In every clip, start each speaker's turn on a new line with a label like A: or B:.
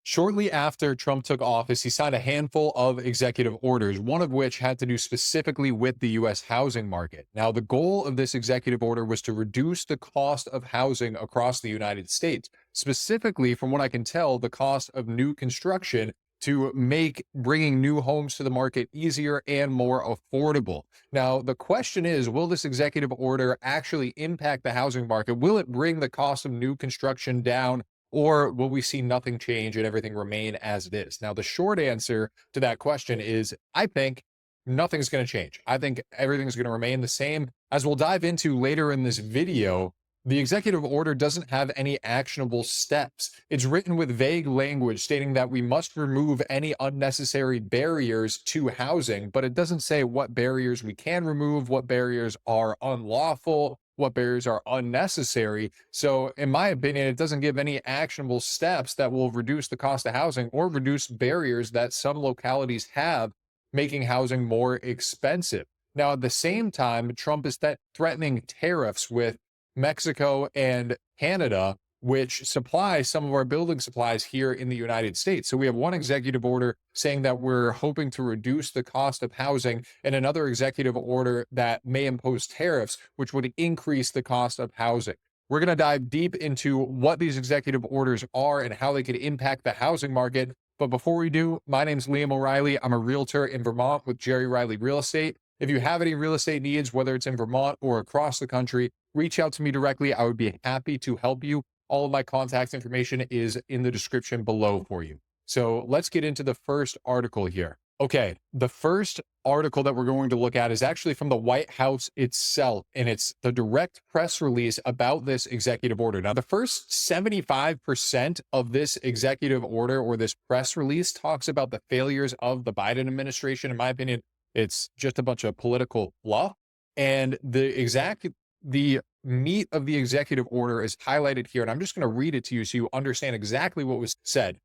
A: Shortly after Trump took office, he signed a handful of executive orders, one of which had to do specifically with the US housing market. Now, the goal of this executive order was to reduce the cost of housing across the United States. Specifically, from what I can tell, the cost of new construction to make bringing new homes to the market easier and more affordable. Now, the question is, will this executive order actually impact the housing market? Will it bring the cost of new construction down? Or will we see nothing change and everything remain as it is? Now, the short answer to that question is I think nothing's going to change. I think everything's going to remain the same. As we'll dive into later in this video, the executive order doesn't have any actionable steps. It's written with vague language stating that we must remove any unnecessary barriers to housing, but it doesn't say what barriers we can remove, what barriers are unlawful, what barriers are unnecessary. So, in my opinion, it doesn't give any actionable steps that will reduce the cost of housing or reduce barriers that some localities have, making housing more expensive. Now, at the same time, Trump is threatening tariffs with Mexico and Canada, which supply some of our building supplies here in the United States. So we have one executive order saying that we're hoping to reduce the cost of housing, and another executive order that may impose tariffs, which would increase the cost of housing. We're going to dive deep into what these executive orders are and how they could impact the housing market. But before we do, my name's Liam O'Reilly. I'm a realtor in Vermont with Jerry Riley Real Estate. If you have any real estate needs, whether it's in Vermont or across the country, reach out to me directly. I would be happy to help you. All of my contact information is in the description below for you. So let's get into the first article here. Okay, the first article that we're going to look at is actually from the White House itself, and it's the direct press release about this executive order. Now, the first 75% of this executive order or this press release talks about the failures of the Biden administration. In my opinion, it's just a bunch of political fluff. And the meat of the executive order is highlighted here. And I'm just going to read it to you so you understand exactly what was said.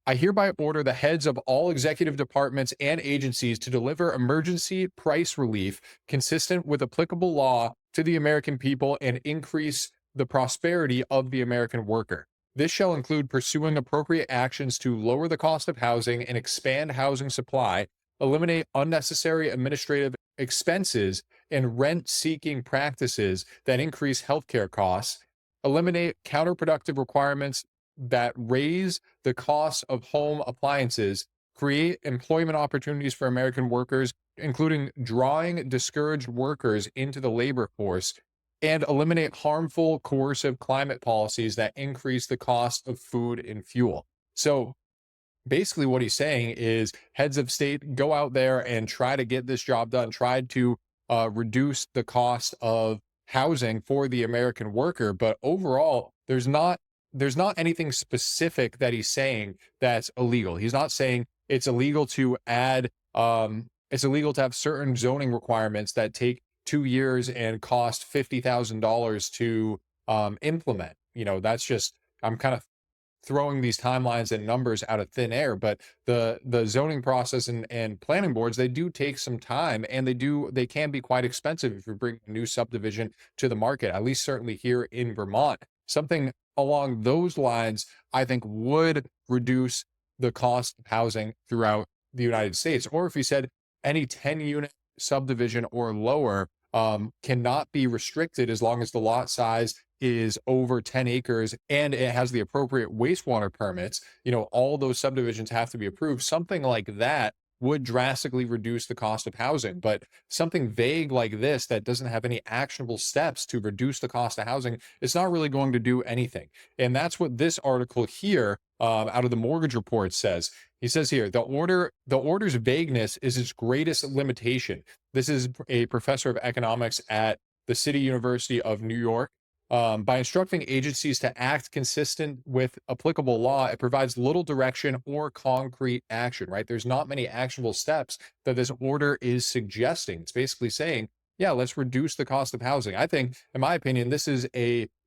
A: I hereby order the heads of all executive departments and agencies to deliver emergency price relief consistent with applicable law to the American people and increase the prosperity of the American worker. This shall include pursuing appropriate actions to lower the cost of housing and expand housing supply, eliminate unnecessary administrative expenses and rent-seeking practices that increase healthcare costs, eliminate counterproductive requirements that raise the cost of home appliances, create employment opportunities for American workers, including drawing discouraged workers into the labor force, and eliminate harmful, coercive climate policies that increase the cost of food and fuel. So, basically what he's saying is heads of state, go out there and try to get this job done, try to reduce the cost of housing for the American worker. But overall, there's not anything specific that he's saying that's illegal. He's not saying it's illegal to add it's illegal to have certain zoning requirements that take 2 years and cost $50,000 to implement. That's just, I'm kind of throwing these timelines and numbers out of thin air, but the zoning process and planning boards, they do take some time, and they can be quite expensive if you bring a new subdivision to the market, at least certainly here in Vermont. Something along those lines, I think, would reduce the cost of housing throughout the United States. Or if you said any 10-unit subdivision or lower cannot be restricted as long as the lot size is over 10 acres and it has the appropriate wastewater permits, all those subdivisions have to be approved. Something like that would drastically reduce the cost of housing. But something vague like this that doesn't have any actionable steps to reduce the cost of housing, it's not really going to do anything. And that's what this article here out of the Mortgage Report says. He says here, the order's vagueness is its greatest limitation. This is a professor of economics at the City University of New York. By instructing agencies to act consistent with applicable law, it provides little direction or concrete action, right? There's not many actionable steps that this order is suggesting. It's basically saying, yeah, let's reduce the cost of housing. I think, in my opinion, this is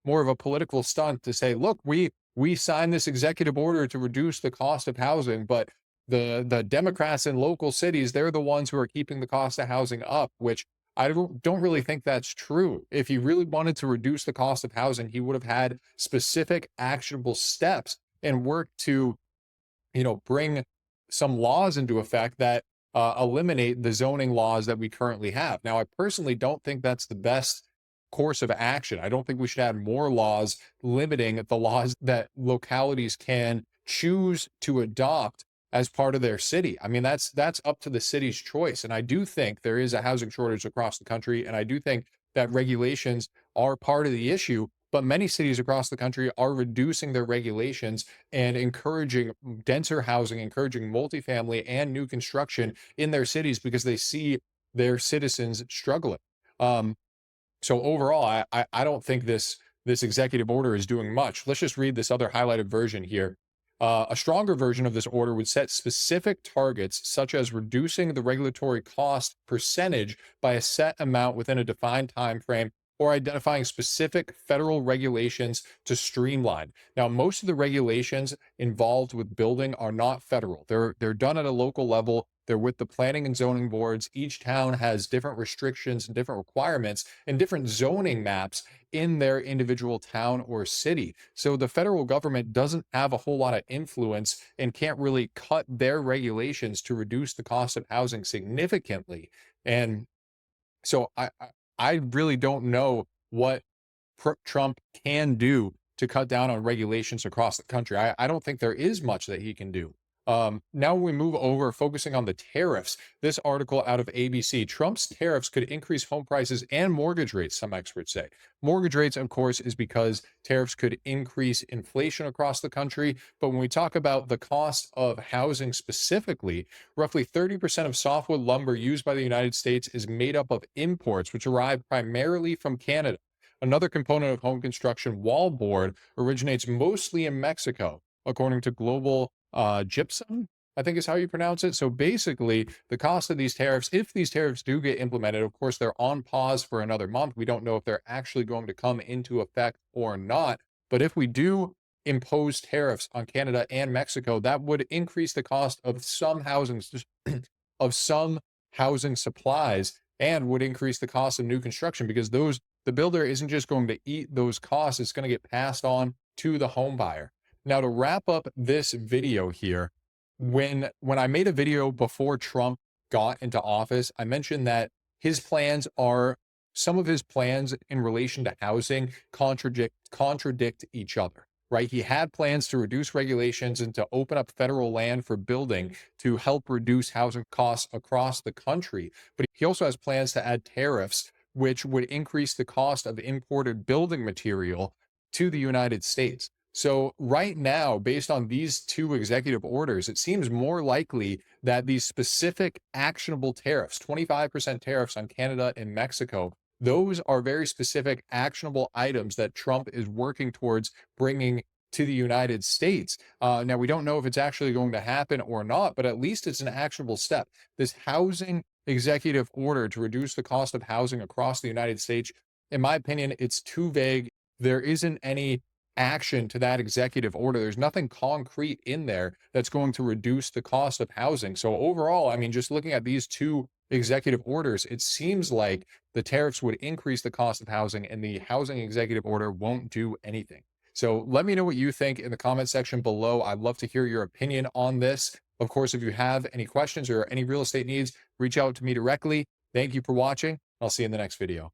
A: more of a political stunt to say, look, we signed this executive order to reduce the cost of housing, but the Democrats in local cities, they're the ones who are keeping the cost of housing up, which I don't really think that's true. If he really wanted to reduce the cost of housing, he would have had specific actionable steps and worked to bring some laws into effect that eliminate the zoning laws that we currently have. Now, I personally don't think that's the best course of action. I don't think we should add more laws limiting the laws that localities can choose to adopt as part of their city. I mean, that's up to the city's choice. And I do think there is a housing shortage across the country, and I do think that regulations are part of the issue. But many cities across the country are reducing their regulations and encouraging denser housing, encouraging multifamily and new construction in their cities because they see their citizens struggling. Um, so overall, I don't think this executive order is doing much. Let's just read this other highlighted version here. A stronger version of this order would set specific targets, such as reducing the regulatory cost percentage by a set amount within a defined time frame, or identifying specific federal regulations to streamline. Now, most of the regulations involved with building are not federal. They're done at a local level. They're with the planning and zoning boards. Each town has different restrictions and different requirements and different zoning maps in their individual town or city. So the federal government doesn't have a whole lot of influence and can't really cut their regulations to reduce the cost of housing significantly. And so I really don't know what Trump can do to cut down on regulations across the country. I don't think there is much that he can do. Now we move over focusing on the tariffs. This article out of ABC, Trump's tariffs could increase home prices and mortgage rates, some experts say. Mortgage rates, of course, is because tariffs could increase inflation across the country. But when we talk about the cost of housing specifically, roughly 30% of softwood lumber used by the United States is made up of imports, which arrive primarily from Canada. Another component of home construction, wallboard, originates mostly in Mexico, according to Global Gypsum, I think is how you pronounce it. So basically, the cost of these tariffs, if these tariffs do get implemented, of course, they're on pause for another month. We don't know if they're actually going to come into effect or not. But if we do impose tariffs on Canada and Mexico, that would increase the cost of some housing of some housing supplies and would increase the cost of new construction because the builder isn't just going to eat those costs, it's going to get passed on to the home buyer. Now, to wrap up this video here, when I made a video before Trump got into office, I mentioned that his plans are some of his plans in relation to housing contradict each other, right? He had plans to reduce regulations and to open up federal land for building to help reduce housing costs across the country. But he also has plans to add tariffs, which would increase the cost of imported building material to the United States. So right now, based on these two executive orders, it seems more likely that these specific actionable tariffs, 25% tariffs on Canada and Mexico, those are very specific actionable items that Trump is working towards bringing to the United States. Now, we don't know if it's actually going to happen or not, but at least it's an actionable step. This housing executive order to reduce the cost of housing across the United States, in my opinion, it's too vague. There isn't any action to that executive order. There's nothing concrete in there that's going to reduce the cost of housing. So overall, I mean, just looking at these two executive orders, it seems like the tariffs would increase the cost of housing and the housing executive order won't do anything. So let me know what you think in the comment section below. I'd love to hear your opinion on this. Of course, if you have any questions or any real estate needs, reach out to me directly. Thank you for watching. I'll see you in the next video.